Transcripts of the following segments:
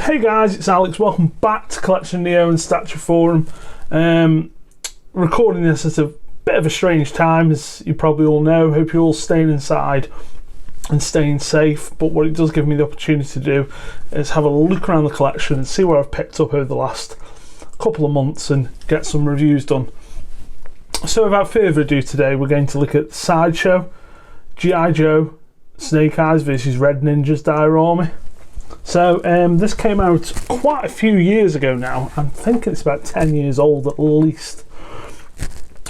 Hey guys, it's Alex. Welcome back to CollectioNeo and Statue Forum. Recording this at a bit of a strange time, as you probably all know. Hope you're all staying inside and staying safe, but what it does give me the opportunity to do is have a look around the collection and see what I've picked up over the last couple of months and get some reviews done. So without further ado, today we're going to look at Sideshow, G.I. Joe, Snake Eyes vs Red Ninja's Diorama. So this came out quite a few years ago now. I'm thinking it's about 10 years old at least.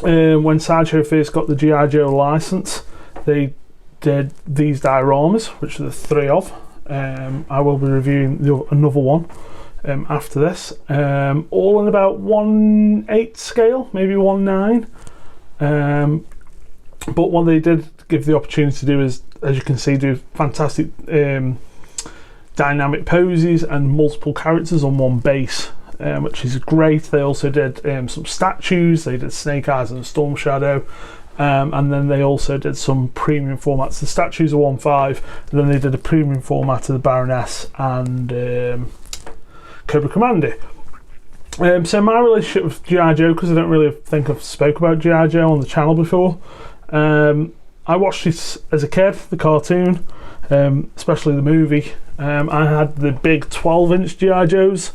When Sideshow first got the G.I. Joe license, they did these dioramas, which are the three of. I will be reviewing another one after this. All in about 1/8 scale, maybe 1/9. But what they did give the opportunity to do is, as you can see, do fantastic dynamic poses and multiple characters on one base, which is great. They also did some statues. They did Snake Eyes and Storm Shadow, and then they also did some premium formats. The statues are 1/5, and then they did a premium format of the Baroness and Cobra Commander. So my relationship with G.I. Joe, because I don't really think I've spoke about G.I. Joe on the channel before, I watched this as a kid, the cartoon, especially the movie. I had the big 12-inch G.I. Joes.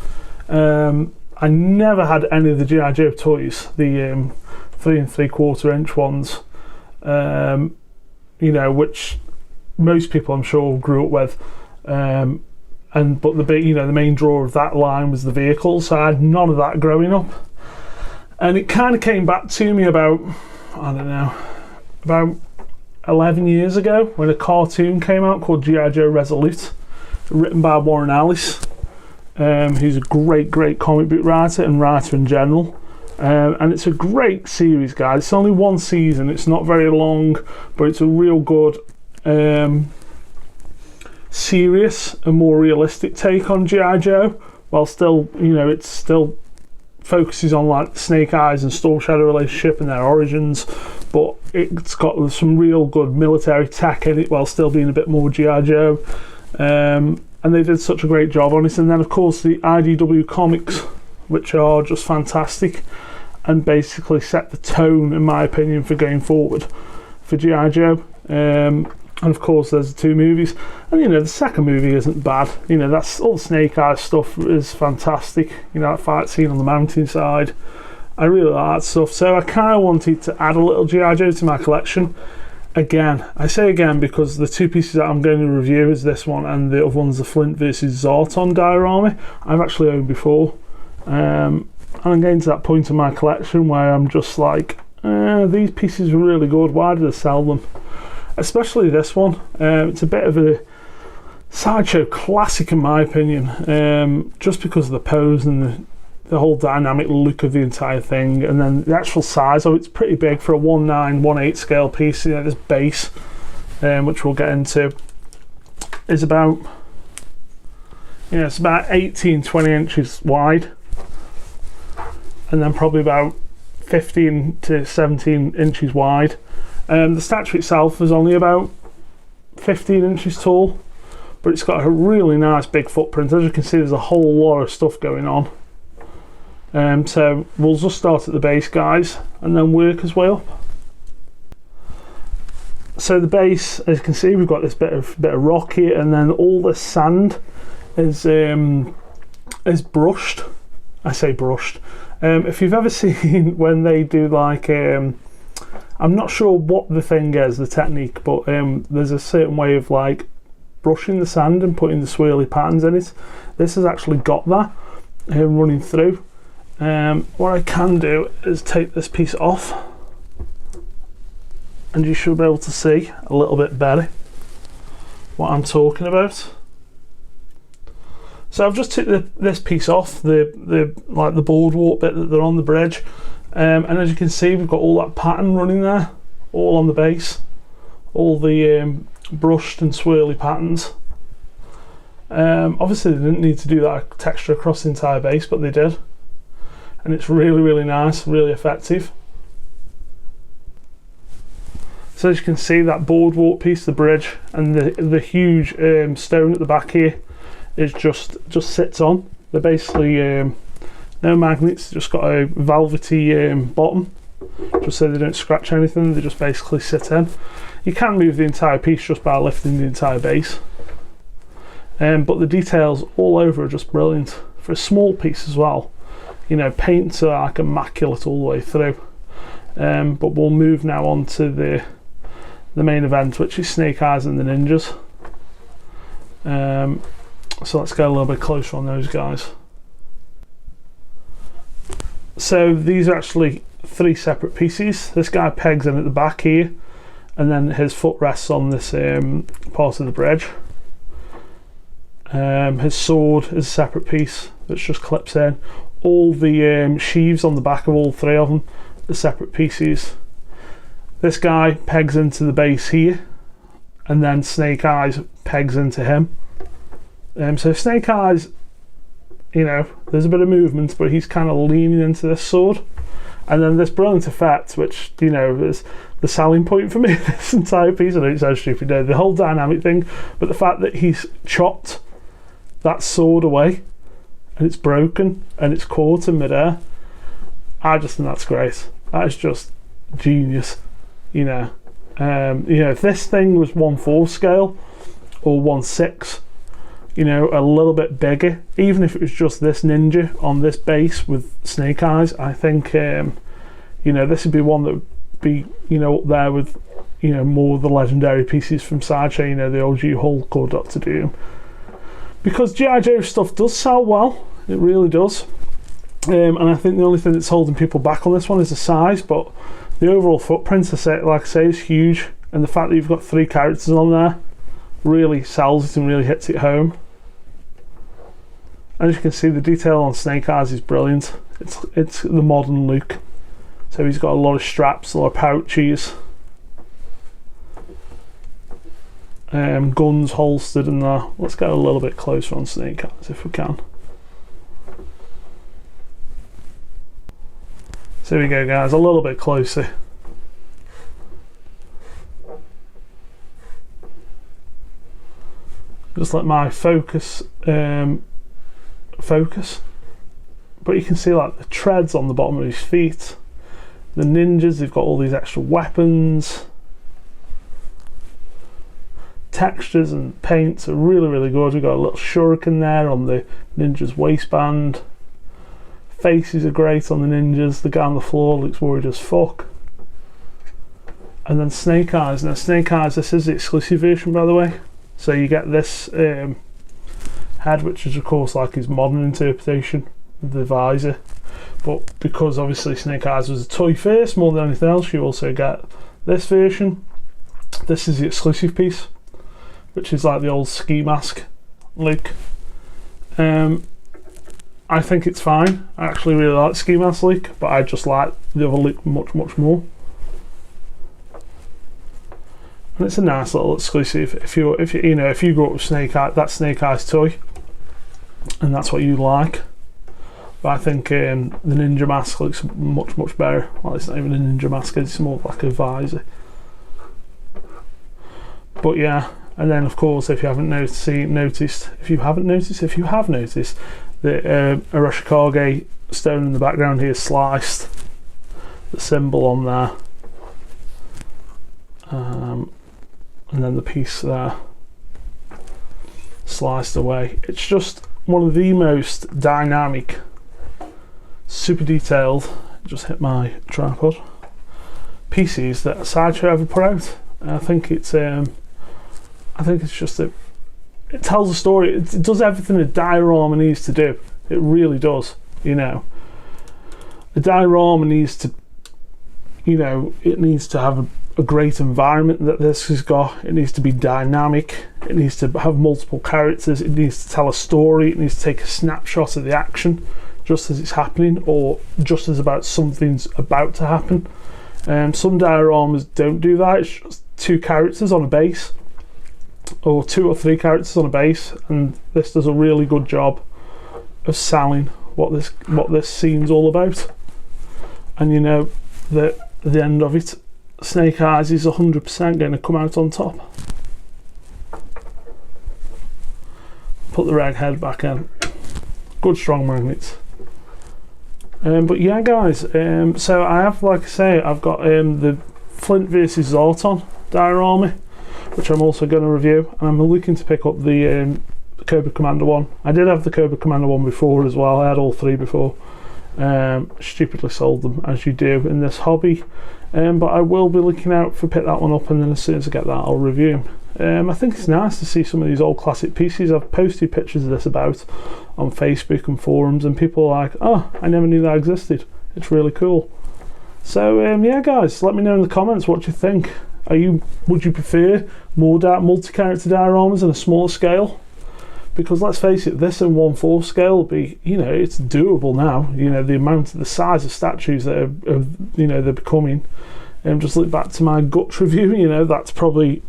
I never had any of the G.I. Joe toys, the 3 3/4 inch ones, you know, which most people I'm sure grew up with. But the big, the main draw of that line was the vehicles. So I had none of that growing up, and it kind of came back to me about, I don't know, about 11 years ago when a cartoon came out called G.I. Joe Resolute, written by Warren Ellis, who's a great comic book writer and writer in general. And it's a great series, guys. It's only one season, it's not very long, but it's a real good serious and more realistic take on G.I. Joe, while still, it still focuses on like the Snake Eyes and Storm Shadow relationship and their origins, but it's got some real good military tech in it while still being a bit more G.I. Joe. And they did such a great job on it. And then of course the IDW comics, which are just fantastic and basically set the tone, in my opinion, for going forward for G.I. Joe. And of course there's the two movies, and the second movie isn't bad. That's all the Snake Eyes stuff is fantastic. That fight scene on the mountainside, I really like that stuff. So I kind of wanted to add a little G.I. Joe to my collection. Again, I say again because the two pieces that I'm going to review is this one, and the other one's the Flint vs Zarton diorama I've actually owned before. And I'm getting to that point in my collection where I'm just like, these pieces are really good, why did I sell them? Especially this one. It's a bit of a Sideshow classic in my opinion, just because of the pose and the whole dynamic look of the entire thing, and then the actual size of it's pretty big for a 1/9, 1/8 scale piece. This base, which we'll get into, is about, it's about 18-20 inches wide, and then probably about 15 to 17 inches wide. The statue itself is only about 15 inches tall, but it's got a really nice big footprint. As you can see, there's a whole lot of stuff going on. So we'll just start at the base, guys, and then work as well. So the base, as you can see, we've got this bit of rock here, and then all the sand is brushed. I say brushed. If you've ever seen when they do like, I'm not sure what the thing is, the technique, but there's a certain way of like brushing the sand and putting the swirly patterns in it. This has actually got that running through. What I can do is take this piece off, and you should be able to see a little bit better what I'm talking about. So I've just took this piece off, the boardwalk bit that they're on the bridge, and as you can see, we've got all that pattern running there, all on the base, all the brushed and swirly patterns. Obviously they didn't need to do that texture across the entire base, but they did, and it's really nice, really effective. So as you can see, that boardwalk piece, the bridge, and the huge stone at the back here it just sits on. They're basically no magnets, just got a velvety bottom, just so they don't scratch anything. They just basically sit in. You can move the entire piece just by lifting the entire base, but the details all over are just brilliant for a small piece as well. You know, paints are like immaculate all the way through. But we'll move now on to the main event, which is Snake Eyes and the Ninjas. So let's go a little bit closer on those guys. So these are actually 3 separate pieces. This guy pegs in at the back here, and then his foot rests on this part of the bridge. His sword is a separate piece that just clips in. All the sheaves on the back of all 3 of them are separate pieces. This guy pegs into the base here, and then Snake Eyes pegs into him. So Snake Eyes, you know, there's a bit of movement, but he's kind of leaning into this sword. And then this brilliant effect, which, you know, is the selling point for me, this entire piece. I know it sounds stupid, the whole dynamic thing, but the fact that he's chopped that sword away, and it's broken, and it's caught in midair. I just think that's great. That is just genius, you know. You know, if this thing was 1/4 scale, or 1/6, you know, a little bit bigger, even if it was just this ninja on this base with Snake Eyes, I think, you know, this would be one that would be, you know, up there with, you know, more of the legendary pieces from Sideshow, you know, the OG Hulk or Dr. Doom. Because G.I. Joe stuff does sell well, it really does. And I think the only thing that's holding people back on this one is the size, but the overall footprint, like I say, is huge. And the fact that you've got 3 characters on there really sells it and really hits it home. As you can see, the detail on Snake Eyes is brilliant. It's the modern look. So he's got a lot of straps, a lot of pouches, guns holstered in there. Let's get a little bit closer on Snake Eyes if we can. So here we go, guys, a little bit closer. Just let my focus focus, but you can see like the treads on the bottom of his feet. The ninjas, they've got all these extra weapons. Textures and paints are really good. We've got a little shuriken there on the ninja's waistband. Faces are great on the ninjas. The guy on the floor looks worried as fuck. And then Snake Eyes. Now Snake Eyes, this is the exclusive version, by the way. So you get this head, which is of course like his modern interpretation of the visor, but because obviously Snake Eyes was a toy first more than anything else, you also get this version. This is the exclusive piece, which is like the old ski mask look. I think it's fine. I actually really like ski mask look, but I just like the other look much more. And it's a nice little exclusive. If you know, if you grew up with Snake Eyes, that Snake Eyes toy, and that's what you like. But I think the ninja mask looks much better. Well, it's not even a ninja mask; it's more like a visor. But yeah, and then of course, if you have noticed, the Arashikage stone in the background here sliced. The symbol on there. And then the piece there sliced away. It's just one of the most dynamic, super detailed, just hit my tripod, pieces that Sideshow ever put out. And I think it's just it tells a story. It does everything a diorama needs to do. It really does. You know, a diorama needs to, you know, it needs to have a great environment that this has got. It needs to be dynamic. It needs to have multiple characters. It needs to tell a story. It needs to take a snapshot of the action just as it's happening, or just as about something's about to happen. Some dioramas don't do that. It's just 2 characters on a base, or 2 or 3 characters on a base, and this does a really good job of selling what this scene's all about. And you know that at the end of it, Snake Eyes is 100% going to come out on top. put the reg head back in. Good strong magnets. But yeah, guys, so I have, like I say, I've got the Flint versus Zorton diorama, which I'm also going to review, and I'm looking to pick up the Cobra Commander one. I did have the Cobra Commander one before as well. I had all three before. Stupidly sold them, as you do in this hobby. But I will be looking out for pick that one up, and then as soon as I get that, I'll review them. I think it's nice to see some of these old classic pieces. I've posted pictures of this about on Facebook and forums, and people are like, oh, I never knew that existed. It's really cool. So yeah, guys, let me know in the comments what you think. Would you prefer more multi-character dioramas on a smaller scale? Because let's face it, this in 1/4 scale will be, you know, it's doable now. You know, the size of statues that are you know, they're becoming. Just look back to my Guts review, you know, that's probably,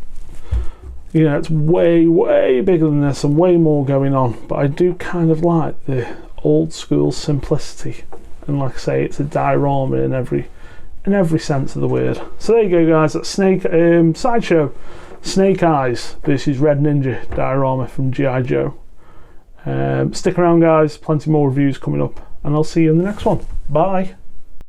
you know, it's way, way bigger than this and way more going on. But I do kind of like the old school simplicity. And like I say, it's a diorama in every sense of the word. So there you go, guys. That's Sideshow Snake Eyes versus Red Ninja diorama from G.I. Joe. Stick around, guys. Plenty more reviews coming up, and I'll see you in the next one. Bye.